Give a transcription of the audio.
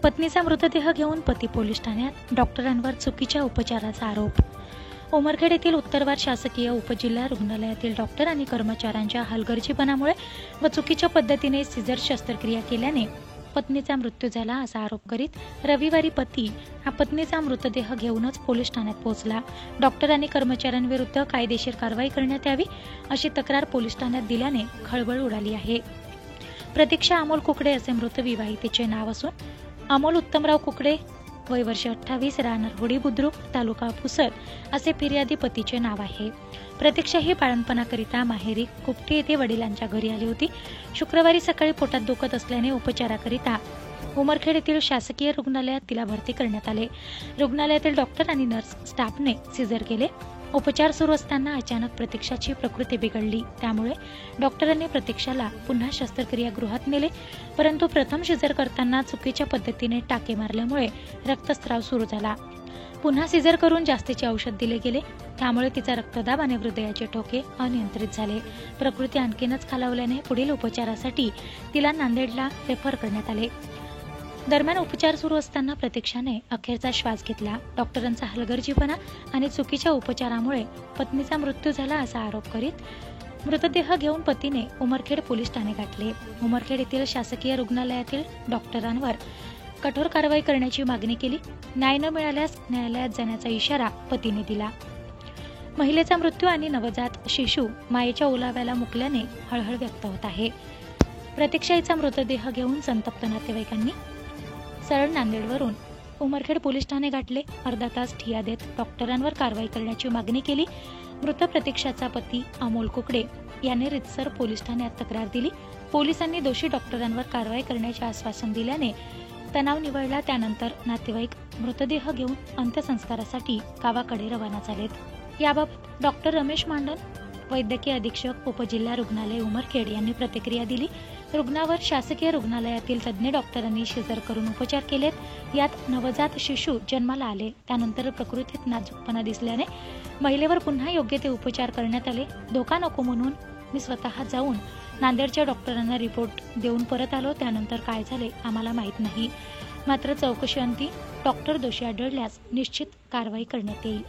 पत्नीचा मृतदेह घेऊन पती पोलीस ठाण्यात, डॉक्टरांवर चुकीच्या उपचाराचा आरोप। उमरखेड येथील उत्तरवार शासकीय उपजिल्हा रुग्णालयातील डॉक्टर आणि कर्मचाऱ्यांच्या हलगर्जीपणामुळे व चुकीच्या पद्धतीने सिझर शस्त्रक्रिया केल्याने पत्नीचा मृत्यू झाला असा आरोप करीत रविवारी पती हा पत्नीचा मृतदेह घेऊनच पोलीस ठाण्यात पोहोचला। डॉक्टर आणि कर्मचाऱ्यांविरुद्ध कायदेशीर कारवाई करण्यात यावी अशी तक्रार पोलीस ठाण्यात दिल्याने खळबळ उडाली आहे। प्रतीक्षा अमोल कुकडे असे मृत विवाहितेचे नाव असून अमोल उत्तमराव कुकडे वय वर्ष 28 राहणार होडी बुद्रुक तालुका पुसद असे फिर्यादी पतीचे नाव आहे। प्रतीक्षा ही बाळंतपणाकरिता माहेरी कुपटी येथे वडिलांच्या घरी आली होती। शुक्रवारी सकाळी पोटात दुखत असल्याने उपचाराकरिता उमरखेड येथील शासकीय रुग्णालयात तिला भरती करण्यात आले। रुग्णालयातील डॉक्टर आणि नर्स स्टाफने सिझर केले। उपचार सुरू असताना अचानक प्रतीक्षाची प्रकृती बिघडली, त्यामुळे डॉक्टरांनी प्रतीक्षाला पुन्हा शस्त्रक्रिया गृहात नेले, परंतु प्रथम सिझर करताना चुकीच्या पद्धतीने टाके मारल्यामुळे रक्तस्राव सुरू झाला। पुन्हा सिझर करून जास्तीचे औषध दिले गेले, त्यामुळे तिचा रक्तदाब आणि हृदयाचे ठोके अनियंत्रित झाले। प्रकृती आणखीनच खालावल्याने पुढील उपचारासाठी तिला नांदेडला रेफर करण्यात आले। दरम्यान उपचार सुरू असताना प्रतीक्षाने अखेरचा श्वास घेतला। डॉक्टरांचा हलगर्जीपणा आणि चुकीच्या उपचारामुळे पत्नीचा मृत्यू झाला असा आरोप करीत मृतदेह घेऊन पतीने उमरखेड पोलीस ठाणे गाठले। उमरखेड येथील शासकीय रुग्णालयातील डॉक्टरांवर कठोर कारवाई करण्याची मागणी केली। न्याय न मिळाल्यास न्यायालयात जाण्याचा इशारा पतीने दिला। महिलेचा मृत्यू आणि नवजात शिशू मायेच्या ओलाव्याला मुकल्याने हळहळ व्यक्त होत आहे। प्रतीक्षाचा मृतदेह घेऊन संतप्त नातेवाईकांनी सरळ नांदेडवरून उमरखेड पोलीस ठाणे गाठले। अर्धा तास ठिय्या देत डॉक्टरांवर कारवाई करण्याची मागणी केली। मृत प्रतीक्षाचा पती अमोल कुकडे याने रितसर पोलीस ठाण्यात तक्रार दिली। पोलिसांनी दोषी डॉक्टरांवर कारवाई करण्याचे आश्वासन दिल्याने तणाव निवळला। त्यानंतर नातेवाईक मृतदेह घेऊन अंत्यसंस्कारासाठी गावाकडे रवाना झालेत। याबाबत डॉक्टर रमेश मांडन, वैद्यकीय अधीक्षक उपजिल्हा रुग्णालय उमरखेड यांनी प्रतिक्रिया दिली। रुग्णावर शासकीय रुग्णालयातील तज्ज्ञ डॉक्टरांनी सिझर करून उपचार केलेत। यात नवजात शिशू जन्माला आले, त्यानंतर प्रकृतीत नाजूकपणा दिसल्याने महिलेवर पुन्हा योग्य ते उपचार करण्यात आले। धोका नको म्हणून मी स्वतः जाऊन नांदेडच्या डॉक्टरांना रिपोर्ट देऊन परत आलो। त्यानंतर काय झाले आम्हाला माहीत नाही, मात्र चौकशी अंती डॉक्टर दोषी आढळल्यास निश्चित कारवाई करण्यात येईल।